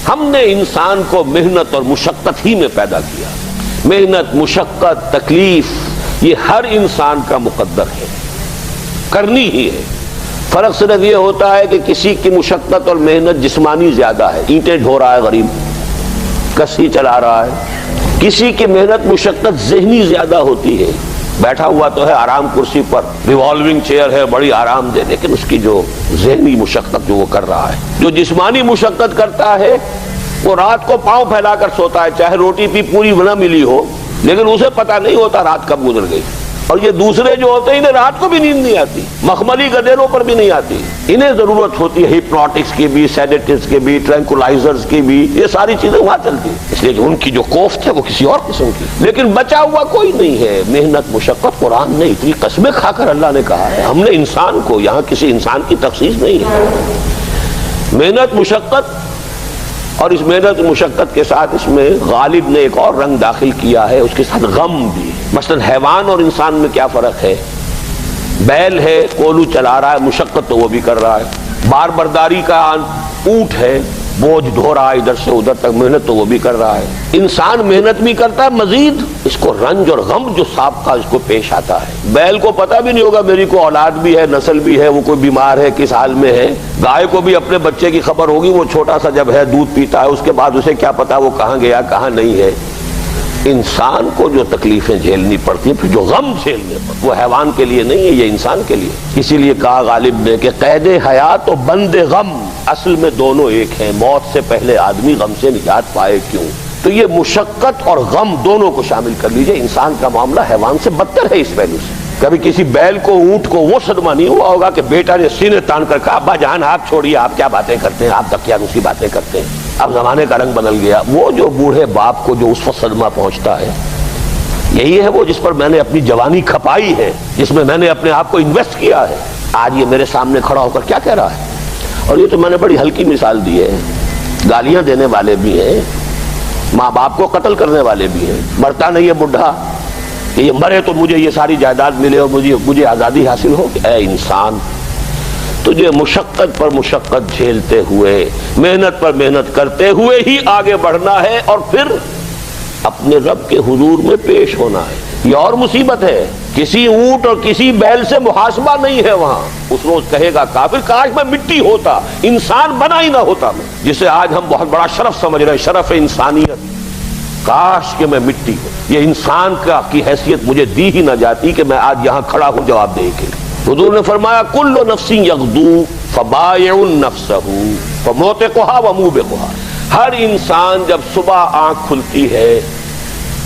ہم نے انسان کو محنت اور مشقت ہی میں پیدا کیا. محنت، مشقت، تکلیف یہ ہر انسان کا مقدر ہے، کرنی ہی ہے. فرق صرف یہ ہوتا ہے کہ کسی کی مشقت اور محنت جسمانی زیادہ ہے، اینٹیں ڈھو رہا ہے غریب، کسی چلا رہا ہے. کسی کی محنت مشقت ذہنی زیادہ ہوتی ہے، بیٹھا ہوا تو ہے آرام کرسی پر، ریوالونگ چیئر ہے بڑی آرام دہ، لیکن اس کی جو ذہنی مشقت جو وہ کر رہا ہے. جو جسمانی مشقت کرتا ہے وہ رات کو پاؤں پھیلا کر سوتا ہے، چاہے روٹی بھی پوری نہ ملی ہو، لیکن اسے پتہ نہیں ہوتا رات کب گزر گئی. اور یہ دوسرے جو ہوتے ہیں انہیں رات کو بھی نیند نہیں آتی، مخملی گدیروں پر بھی نہیں آتی. انہیں ضرورت ہوتی ہے ہپنوٹکس کی بھی، سیڈیٹیوز کی بھی، ٹرینکولائزرز کی بھی، یہ ساری چیزیں وہاں چلتی ہیں، اس لیے کہ ان کی جو کوفت ہے وہ کسی اور قسم کی. لیکن بچا ہوا کوئی نہیں ہے. محنت، مشقت قرآن نے اتنی قسمیں کھا کر اللہ نے کہا ہے. ہم نے انسان کو، یہاں کسی انسان کی تخصیص نہیں ہے. محنت، مشقت، اور اس محنت مشقت کے ساتھ اس میں غالب نے ایک اور رنگ داخل کیا ہے، اس کے ساتھ غم بھی. مثلا حیوان اور انسان میں کیا فرق ہے؟ بیل ہے، کولو چلا رہا ہے، مشقت تو وہ بھی کر رہا ہے. بار برداری کا اونٹ ہے، بوجھ ڈھو رہا ہے ادھر سے ادھر تک، محنت تو وہ بھی کر رہا ہے. انسان محنت بھی کرتا ہے، مزید اس کو رنج اور غم جو سابقہ اس کو پیش آتا ہے. بیل کو پتہ بھی نہیں ہوگا میری کو اولاد بھی ہے، نسل بھی ہے، وہ کوئی بیمار ہے، کس حال میں ہے. گائے کو بھی اپنے بچے کی خبر ہوگی، وہ چھوٹا سا جب ہے دودھ پیتا ہے، اس کے بعد اسے کیا پتا وہ کہاں گیا کہاں نہیں ہے. انسان کو جو تکلیفیں جھیلنی پڑتی ہیں، پھر جو غم جھیلنے پڑتے، وہ حیوان کے لیے نہیں ہے، یہ انسان کے لیے. اسی لیے کہا غالب نے کہ قید حیات و بند غم اصل میں دونوں ایک ہیں. موت سے پہلے آدمی غم سے نجات پائے کیوں؟ تو یہ مشقت اور غم دونوں کو شامل کر لیجئے. انسان کا معاملہ حیوان سے بدتر ہے اس پہلو سے. کبھی کسی بیل کو، اونٹ کو وہ صدمہ نہیں ہوا ہوگا کہ بیٹا نے سینے تان کر کہا ابا جان آپ چھوڑیے، آپ کیا باتیں کرتے ہیں، آپ دقیانوسی باتیں کرتے ہیں، اب زمانے کا رنگ بدل گیا. وہ جو بوڑھے باپ کو جو اس وقت صدمہ پہنچتا ہے، یہی ہے وہ جس پر میں نے اپنی جوانی کھپائی ہے، جس میں میں نے اپنے آپ کو انویسٹ کیا ہے. آج یہ میرے سامنے کھڑا ہو کر کیا کہہ رہا ہے؟ اور یہ تو میں نے بڑی ہلکی مثال دی ہے. گالیاں دینے والے بھی ہیں، ماں باپ کو قتل کرنے والے بھی ہیں. مرتا نہیں ہے بڈھا کہ یہ مرے تو مجھے یہ ساری جائیداد ملے اور مجھے آزادی حاصل ہو. اے انسان، تجھے مشقت پر مشقت جھیلتے ہوئے، محنت پر محنت کرتے ہوئے ہی آگے بڑھنا ہے، اور پھر اپنے رب کے حضور میں پیش ہونا ہے. یہ اور مصیبت ہے. کسی اونٹ اور کسی بیل سے محاسبہ نہیں ہے وہاں. اس روز کہے گا کافر کاش میں مٹی ہوتا، انسان بنا ہی نہ ہوتا میں، جسے آج ہم بہت بڑا شرف سمجھ رہے ہیں، شرف انسانیت. کاش کہ میں مٹی ہوں، یہ انسان کی حیثیت مجھے دی ہی نہ جاتی کہ میں آج یہاں کھڑا ہوں جواب دے کے. حضور نے فرمایا کل نفس یغدو فبائع نفسہ فموتقها وموبقها. ہر انسان جب صبح آنکھ کھلتی ہے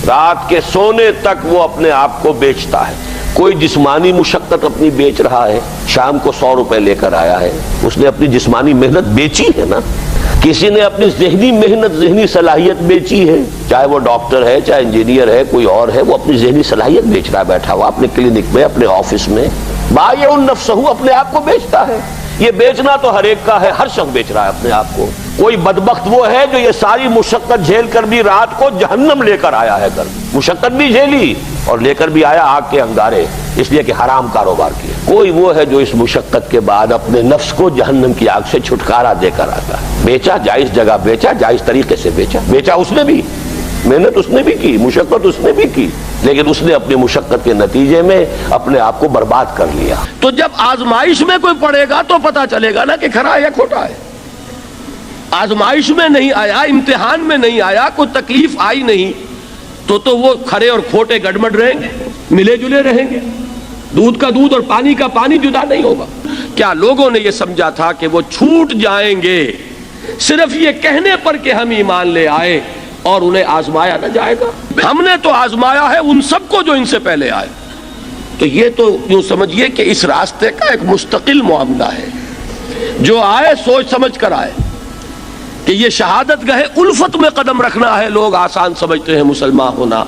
رات کے سونے تک وہ اپنے آپ کو بیچتا ہے. کوئی جسمانی مشقت اپنی بیچ رہا ہے، شام کو 100 روپے لے کر آیا ہے، اس نے اپنی جسمانی محنت بیچی ہے نا. کسی نے اپنی ذہنی محنت، ذہنی صلاحیت بیچی ہے، چاہے وہ ڈاکٹر ہے، چاہے انجینئر ہے، کوئی اور ہے، وہ اپنی ذہنی صلاحیت بیچ رہا ہے بیٹھا ہوا اپنے کلینک میں، اپنے آفس میں. بائع نفسہ، اپنے آپ کو بیچتا ہے. یہ بیچنا تو ہر ایک کا ہے، ہر شخص بیچ رہا ہے اپنے آپ کو. کوئی بدبخت وہ ہے جو یہ ساری مشقت جھیل کر بھی رات کو جہنم لے کر آیا ہے. کر مشقت بھی جھیلی اور لے کر بھی آیا آگ کے انگارے، اس لیے کہ حرام کاروبار کیا. کوئی وہ ہے جو اس مشقت کے بعد اپنے نفس کو جہنم کی آگ سے چھٹکارا دے کر آتا ہے. بیچا، جائز جگہ بیچا، جائز طریقے سے بیچا اس نے بھی، محنت اس نے بھی کی، مشقت اس نے بھی کی، لیکن اس نے اپنی مشقت کے نتیجے میں اپنے آپ کو برباد کر لیا. تو جب آزمائش میں کوئی پڑے گا تو پتا چلے گا نا کہ کھرا ہے یا کھوٹا ہے. آزمائش میں نہیں آیا، امتحان میں نہیں آیا، کوئی تکلیف آئی نہیں، تو وہ کھرے اور کھوٹے گڑبڑ رہیں گے، ملے جلے رہیں گے. دودھ کا دودھ اور پانی کا پانی جدا نہیں ہوگا. کیا لوگوں نے یہ سمجھا تھا کہ وہ چھوٹ جائیں گے صرف یہ کہنے پر کہ ہم ایمان لے آئے اور انہیں آزمایا نہ جائے گا؟ ہم نے تو آزمایا ہے ان سب کو جو ان سے پہلے آئے. تو یہ تو یوں سمجھیے کہ اس راستے کا ایک مستقل معاملہ ہے. جو آئے سوچ سمجھ کر آئے کہ یہ شہادت گاہ الفت میں قدم رکھنا ہے. لوگ آسان سمجھتے ہیں مسلمان ہونا.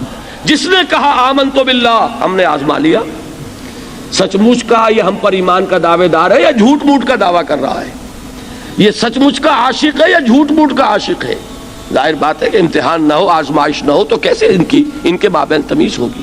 جس نے کہا آمنت باللہ، ہم نے آزما لیا. سچ مچ کا یہ ہم پر ایمان کا دعوے دار ہے یا جھوٹ موٹ کا دعویٰ کر رہا ہے؟ یہ سچ مچ کا عاشق ہے یا جھوٹ موٹ کا عاشق ہے؟ ظاہر بات ہے کہ امتحان نہ ہو، آزمائش نہ ہو تو کیسے ان کے مابین تمیز ہوگی؟